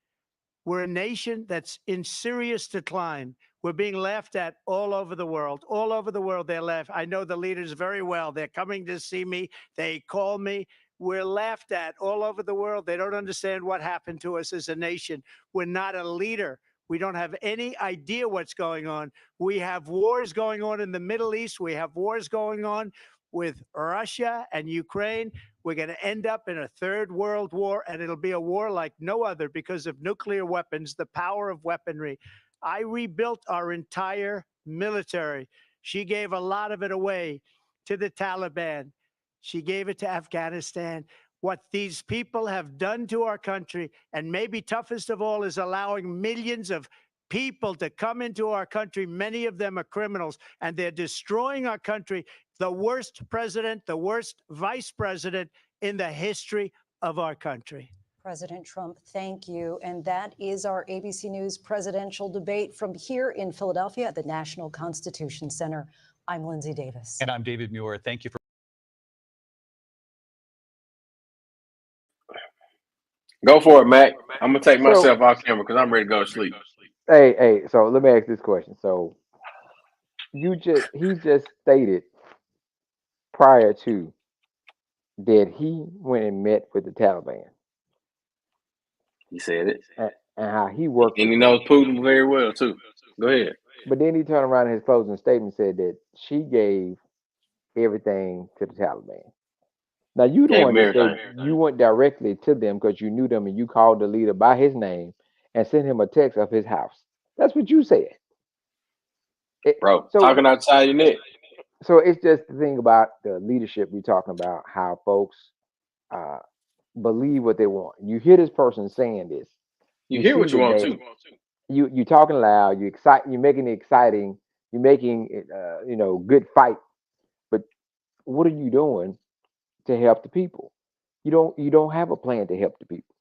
We're a nation that's in serious decline. We're being laughed at all over the world. All over the world, they're laughed. I know the leaders very well. They're coming to see me. They call me. We're laughed at all over the world. They don't understand what happened to us as a nation. We're not a leader. We don't have any idea what's going on. We have wars going on in the Middle East. We have wars going on with Russia and Ukraine. We're going to end up in a third world war, and it'll be a war like no other because of nuclear weapons, the power of weaponry. I rebuilt our entire military. She gave a lot of it away to the Taliban. She gave it to Afghanistan. What these people have done to our country, and maybe toughest of all, is allowing millions of people to come into our country. Many of them are criminals, and they're destroying our country. The worst president, the worst vice president in the history of our country. President Trump, thank you. And that is our ABC News presidential debate from here in Philadelphia at the National Constitution Center. I'm Lindsay Davis. And I'm David Muir. Thank you for. Go for it, Mac. I'm gonna take myself off camera because I'm ready to go to sleep. Hey, so let me ask this question. So he just stated prior to that he went and met with the Taliban. He said it. And how he worked. And he knows Putin very well too. Go ahead. But then he turned around in his closing statement and said that she gave everything to the Taliban. Now you don't understand. You went directly to them because you knew them and you called the leader by his name and sent him a text of his house. That's what you said. Bro, talking outside your neck. So it's just the thing about the leadership we're talking about, how folks believe what they want. You hear this person saying this. You hear what you want to. You're talking loud. You're making it exciting. You're making it, good fight. But what are you doing to help the people? You don't have a plan to help the people.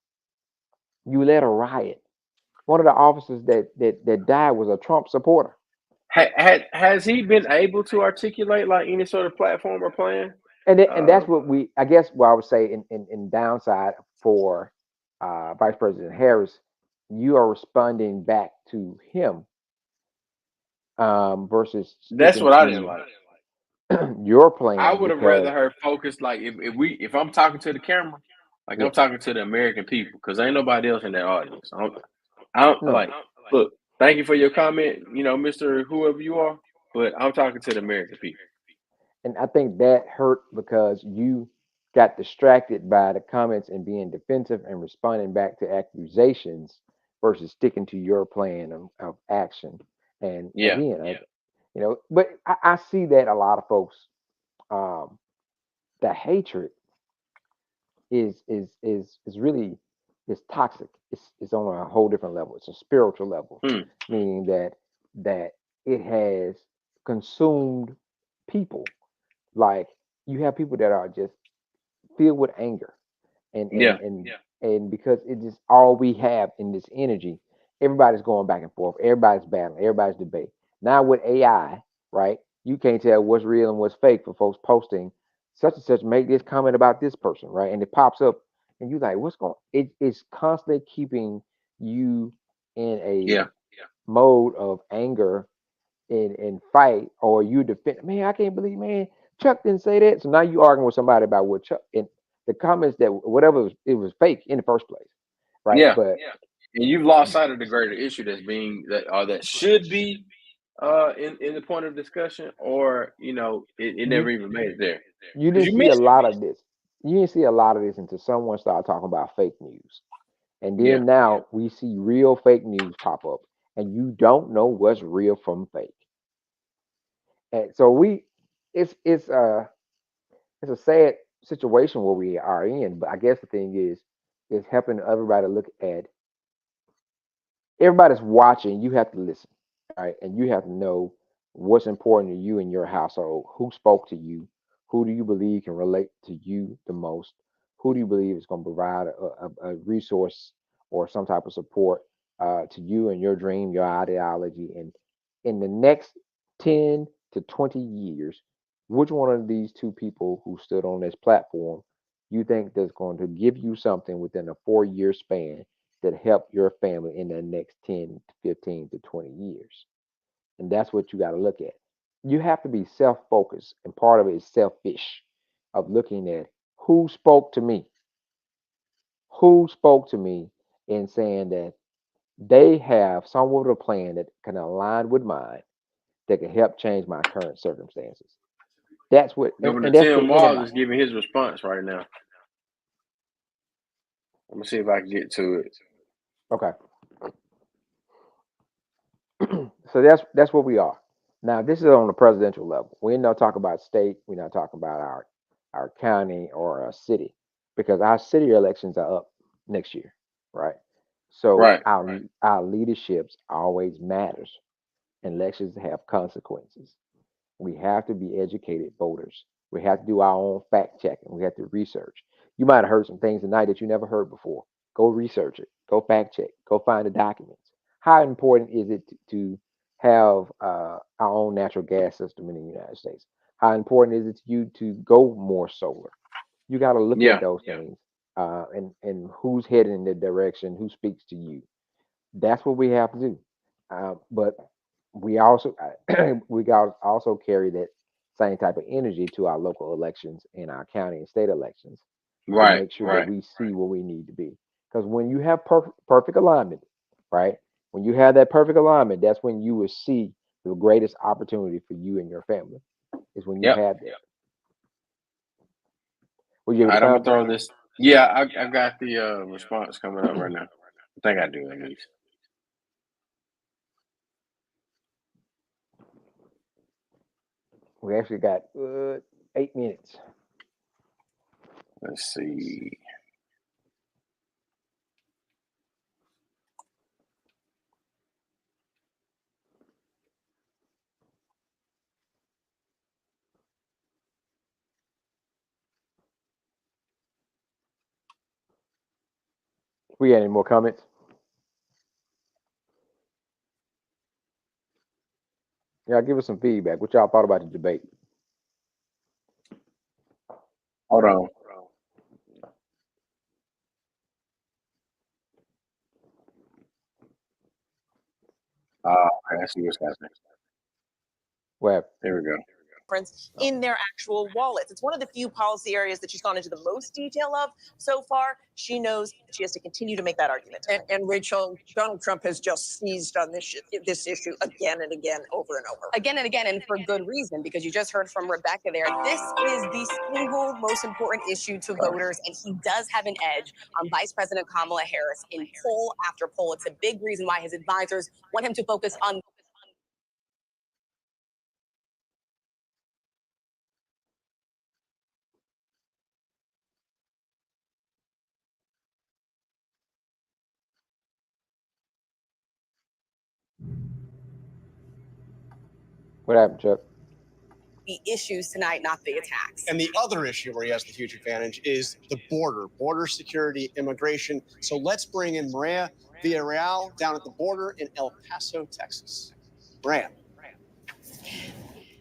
You led a riot. One of the officers that died was a Trump supporter. Has he been able to articulate like any sort of platform or plan? And that's what I guess what I would say in downside for Vice President Harris, you are responding back to him versus That's sticking what I didn't like. to your plan. I would have because rather her focus like if I'm talking to the camera, like Yeah. I'm talking to the American people, because ain't nobody else in that audience. I don't No. like look. Thank you for your comment, Mr. Whoever you are, but I'm talking to the American people. And I think that hurt because you got distracted by the comments and being defensive and responding back to accusations versus sticking to your plan of action. And Yeah. again, but I see that a lot of folks, the hatred is really is toxic. It's on a whole different level. It's a spiritual level, meaning that it has consumed people. Like you have people that are just filled with anger and Yeah. and because it is all we have in this energy. Everybody's going back and forth. Everybody's battling. Everybody's debating. Now with AI, right? You can't tell what's real and what's fake for folks posting such and such. Make this comment about this person, right? And it pops up, and you like, what's going? It's constantly keeping you in a mode of anger and fight, or you defend. Man, I can't believe, man, Chuck didn't say that. So now you arguing with somebody about what Chuck and the comments that whatever it was fake in the first place, right? Yeah. But And you've lost sight of the greater issue that should be in the point of discussion, or it never even made it there. you 'Cause didn't you see a mentioned lot of this. You didn't see a lot of this until someone started talking about fake news, and then now we see real fake news pop up, and you don't know what's real from fake. And so it's a sad situation where we are in. But I guess the thing is helping everybody look at everybody's watching. You have to listen, right? And you have to know what's important to you in your household. Who spoke to you? Who do you believe can relate to you the most? Who do you believe is going to provide a resource or some type of support to you and your dream, your ideology? And in the next 10 to 20 years, which one of these two people who stood on this platform you think that's going to give you something within a 4 year span that help your family in the next 10 to 15 to 20 years? And that's what you got to look at. You have to be self-focused, and part of it is selfish of looking at who spoke to me, who spoke to me and saying that they have some sort of plan that can align with mine that can help change my current circumstances. That's what, Governor and that's for Tim Walz is anybody. giving his response right now. I'm gonna see if I can get to it. Okay. So that's what we are. Now this is on the presidential level. We're not talking about state. We're not talking about our county or our city, because our city elections are up next year, right? So Right. our leaderships always matters. Elections have consequences. We have to be educated voters. We have to do our own fact checking. We have to research. You might have heard some things tonight that you never heard before. Go research it. Go fact check. Go find the documents. How important is it to have our own natural gas system in the United States? How important is it to you to go more solar? You got to look at Yeah. those things and who's heading in the direction, who speaks to you. That's what we have to do. But we also we got also carry that same type of energy to our local elections and our county and state elections to Right. make sure that Right. we see where we need to be. Because when you have perfect alignment, right? When you have that perfect alignment, that's when you will see the greatest opportunity for you and your family. Is when you Yep. have that. Were you All able to right. I'm gonna find it? throw this. Yeah, I got the response coming up right now. I think I do at least. We actually got 8 minutes. Let's see. We got any more comments? Yeah, give us some feedback. What y'all thought about the debate? Hold on. Okay, I see what's happening. Well, There we go. In their actual wallets. It's one of the few policy areas that she's gone into the most detail of so far. She knows she has to continue to make that argument. And Rachel, Donald Trump has just seized on this issue again and again, over and over. Again and again, and for good reason, because you just heard from Rebecca there. This is the single most important issue to voters, and he does have an edge on Vice President Kamala Harris in poll after poll. It's a big reason why his advisors want him to focus on what happened, Chuck? the issues tonight, not the attacks. And the other issue where he has the huge advantage is the border security, immigration. So let's bring in Maria Villarreal down at the border in El Paso, Texas. Maria.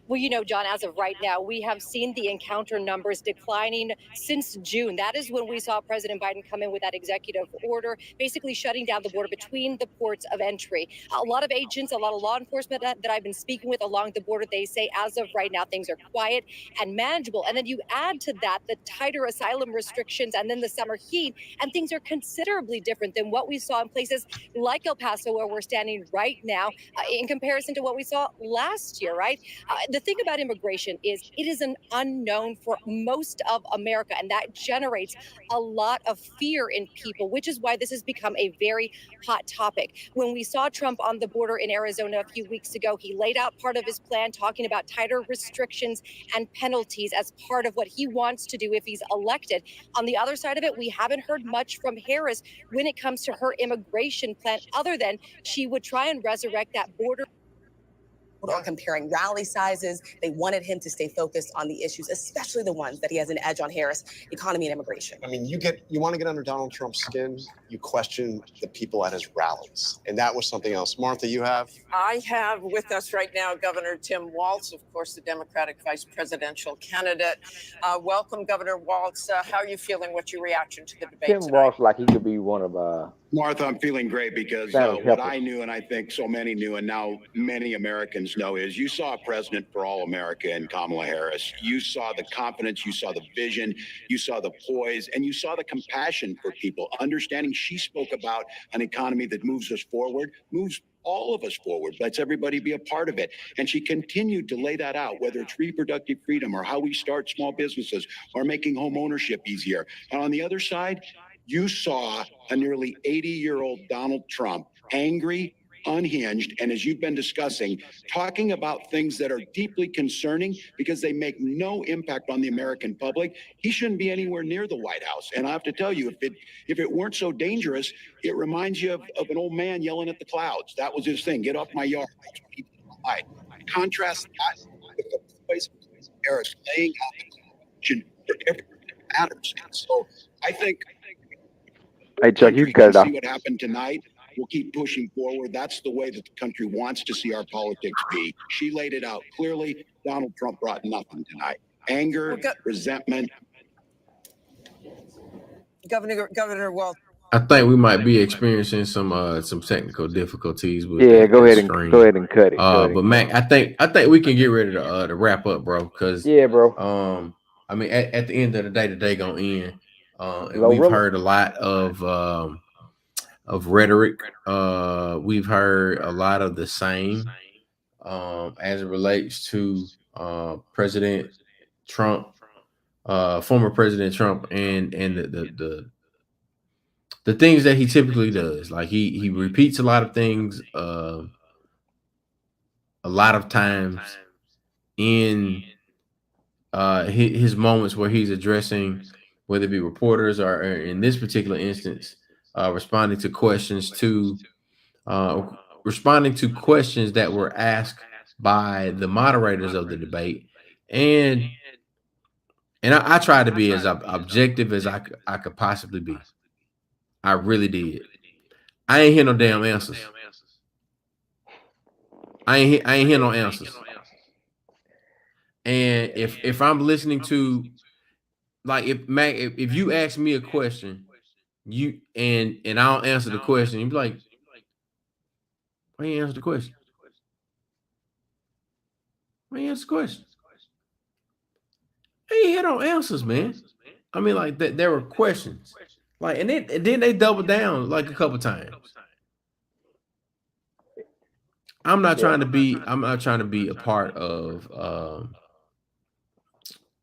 Well, you know, John, as of right now, we have seen the encounter numbers declining since June. That is when we saw President Biden come in with that executive order, basically shutting down the border between the ports of entry. A lot of agents, a lot of law enforcement that I've been speaking with along the border, they say as of right now, things are quiet and manageable. And then you add to that the tighter asylum restrictions and then the summer heat, and things are considerably different than what we saw in places like El Paso, where we're standing right now, in comparison to what we saw last year, right? The thing about immigration is it is an unknown for most of America, and that generates a lot of fear in people, which is why this has become a very hot topic. When we saw Trump on the border in Arizona a few weeks ago, he laid out part of his plan talking about tighter restrictions and penalties as part of what he wants to do if he's elected. On the other side of it, we haven't heard much from Harris when it comes to her immigration plan, other than she would try and resurrect that border. Comparing rally sizes. They wanted him to stay focused on the issues, especially the ones that he has an edge on Harris, economy and immigration. I mean, you want to get under Donald Trump's skin, you question the people at his rallies. And that was something else. Martha, you have? I have with us right now Governor Tim Walz, of course, the Democratic vice presidential candidate. Welcome, Governor Walz. How are you feeling? What's your reaction to the debate Tim tonight? Walz, like he could be one of Martha, I'm feeling great because what I knew, and I think so many knew, and now many Americans know, is you saw a president for all America in Kamala Harris. You saw the confidence, you saw the vision, you saw the poise, and you saw the compassion for people, understanding she spoke about an economy that moves us forward, moves all of us forward, lets everybody be a part of it. And she continued to lay that out, whether it's reproductive freedom or how we start small businesses or making home ownership easier. And on the other side, you saw a nearly 80-year-old Donald Trump, angry, unhinged, and as you've been discussing, talking about things that are deeply concerning because they make no impact on the American public. He shouldn't be anywhere near the White House. And I have to tell you, if it weren't so dangerous, it reminds you of an old man yelling at the clouds. That was his thing. Get off my yard. Contrast that with the place of Harris laying out the constitution for everything that matters. And so I think. Hey, Chuck, you can cut it off. See what happened tonight. We'll keep pushing forward. That's the way that the country wants to see our politics be. She laid it out clearly. Donald Trump brought nothing tonight. Anger, resentment. Governor Walz. I think we might be experiencing some technical difficulties with go ahead and cut it. But Mac, I think we can get ready to wrap up, bro. Because bro. I mean, at the end of the day, the day gonna end. And we've heard a lot of rhetoric. We've heard a lot of the same as it relates to President Trump, former President Trump, and the things that he typically does. Like he repeats a lot of things a lot of times in his moments where he's addressing, whether it be reporters or in this particular instance, responding to questions that were asked by the moderators of the debate. And I try to be as objective as I could possibly be. I really did. I ain't hear no damn answers. I ain't hear no answers. And if I'm listening to, like, if you ask me a question, and I don't answer the question, you be like, why you answer the question? Why you answer the question? I ain't hear no answers, man. I mean, like, that there were questions, like, and then they doubled down like a couple times. I'm not trying to be a part of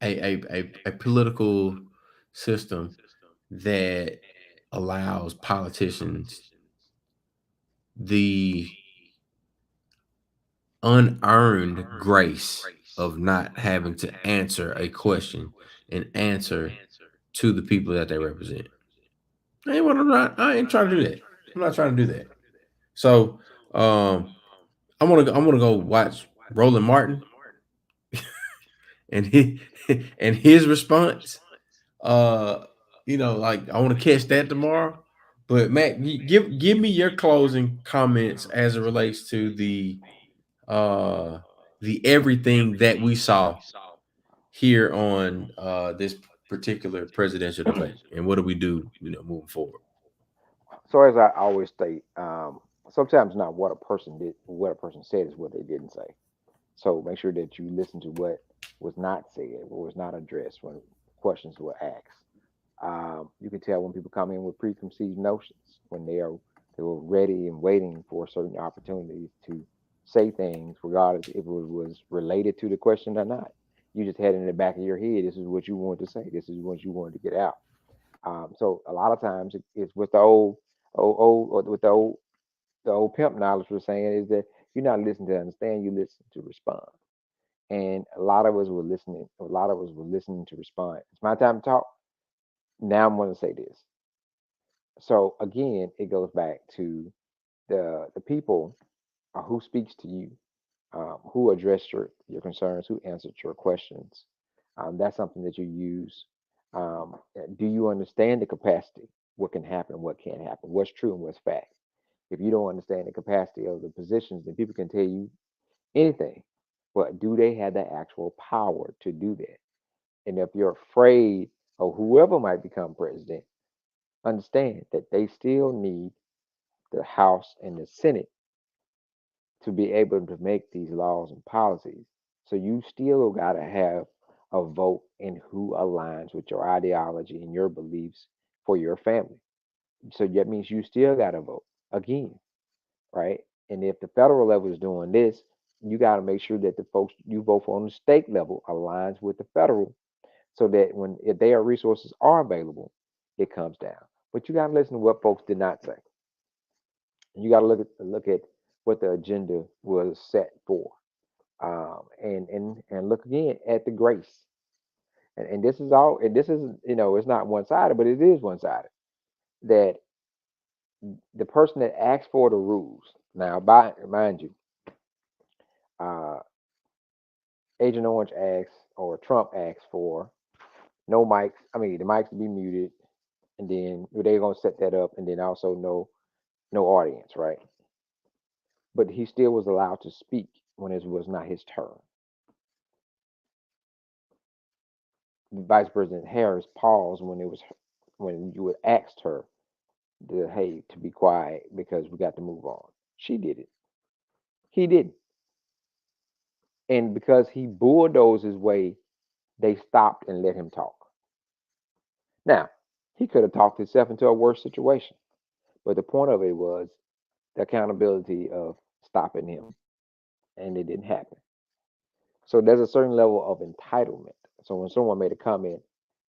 a political system that allows politicians the unearned grace of not having to answer a question and answer to the people that they represent. I ain't trying to do that. I'm not trying to do that. So I'm gonna go watch Roland Martin and his response. Like, I want to catch that tomorrow. But Matt, give me your closing comments as it relates to the everything that we saw here on this particular presidential debate, and what do we do, moving forward? So as I always state, sometimes not what a person did, what a person said is what they didn't say. So make sure that you listen to what was not said, what was not addressed when questions were asked. You can tell when people come in with preconceived notions, when they were ready and waiting for certain opportunities to say things, regardless if it was related to the question or not. You just had in the back of your head, this is what you wanted to say, this is what you wanted to get out. So a lot of times it's with the old pimp knowledge was saying is that you're not listening to understand, you listen to respond. And a lot of us were listening. A lot of us were listening to respond. It's my time to talk. Now I'm going to say this. So again, it goes back to the people who speaks to you, who addressed your concerns, who answered your questions. That's something that you use. Do you understand the capacity? What can happen? What can't happen? What's true and what's fact? If you don't understand the capacity of the positions, then people can tell you anything. But do they have the actual power to do that? And if you're afraid of whoever might become president, understand that they still need the House and the Senate to be able to make these laws and policies. So you still got to have a vote in who aligns with your ideology and your beliefs for your family. So that means you still got to vote again, right? And if the federal level is doing this, you got to make sure that the folks you vote for on the state level aligns with the federal, so that if their resources are available, it comes down. But you got to listen to what folks did not say. You got to look at what the agenda was set for, and look again at the grace. And this is all. And this is, it's not one sided, but it is one sided. That the person that asked for the rules, now, mind you, Agent Orange asks, or Trump asks for no mics. I mean, the mics to be muted, and then they're gonna set that up, and then also no audience, right? But he still was allowed to speak when it was not his turn. Vice President Harris paused when you had asked her to be quiet because we got to move on. She did it. He didn't. And because he bulldozed his way, they stopped and let him talk. Now, he could have talked himself into a worse situation. But the point of it was the accountability of stopping him, and it didn't happen. So there's a certain level of entitlement. So when someone made a comment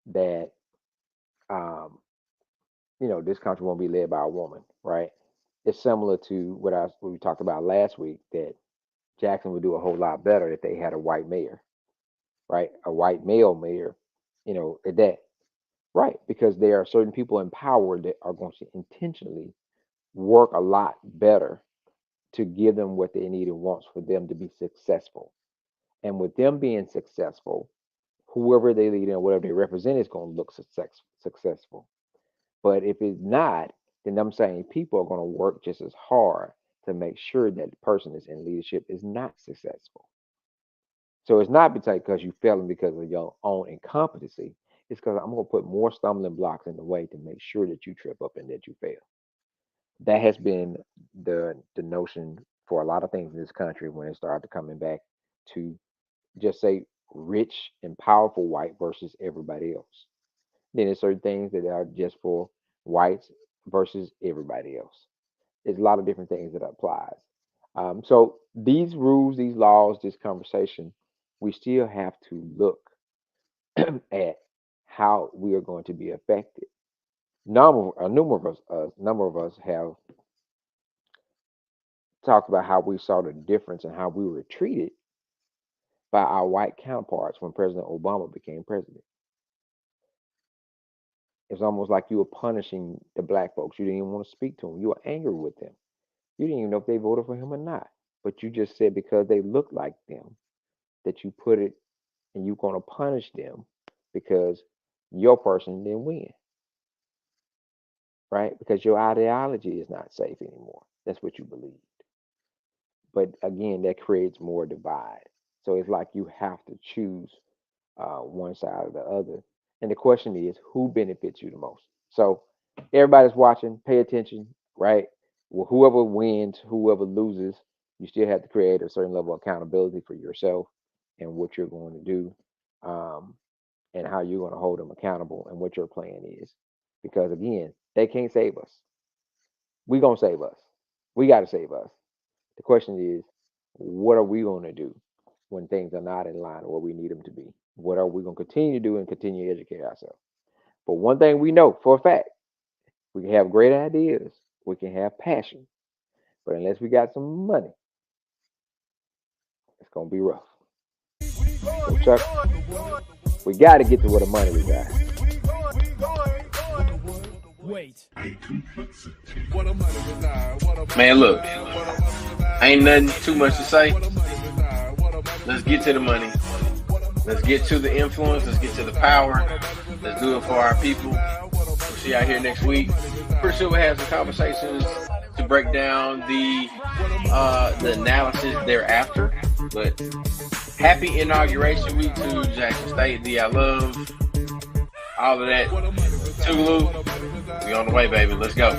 that, this country won't be led by a woman, right? It's similar to what we talked about last week, that Jackson would do a whole lot better if they had a white mayor, right? A white male mayor, at that, right? Because there are certain people in power that are going to intentionally work a lot better to give them what they need and wants for them to be successful. And with them being successful, whoever they lead and whatever they represent is going to look successful. But if it's not, then I'm saying people are going to work just as hard to make sure that the person that's in leadership is not successful. So it's not because you failing because of your own incompetency. It's because I'm going to put more stumbling blocks in the way to make sure that you trip up and that you fail. That has been the notion for a lot of things in this country when it started coming back to just say rich and powerful white versus everybody else. Then there's certain things that are just for whites versus everybody else. There's a lot of different things that applies. So these rules, these laws, this conversation, we still have to look at how we are going to be affected. A number of us have talked about how we saw the difference and how we were treated by our white counterparts when President Obama became president. It's almost like you were punishing the black folks. You didn't even want to speak to them. You were angry with them. You didn't even know if they voted for him or not. But you just said because they look like them, that you put it and you're going to punish them because your person didn't win. Right? Because your ideology is not safe anymore. That's what you believed. But again, that creates more divide. So it's like you have to choose one side or the other. And the question is, who benefits you the most? So everybody's watching, pay attention, right? Well, whoever wins, whoever loses, you still have to create a certain level of accountability for yourself and what you're going to do and how you're going to hold them accountable and what your plan is. Because again, they can't save us. We're going to save us. We got to save us. The question is, what are we going to do when things are not in line where we need them to be? What are we going to continue to do and continue to educate ourselves? But one thing we know for a fact, we can have great ideas, we can have passion, but unless we got some money, it's going to be rough. So Chuck, we got to get to where the money resides. Wait. Man, look, ain't nothing too much to say. Let's get to the money. Let's get to the influence. Let's get to the power. Let's do it for our people. We'll see y'all here next week. Pretty sure we'll have some conversations to break down the analysis thereafter. But happy inauguration week to Jackson State. D, I love all of that. Tulu, we on the way, baby. Let's go.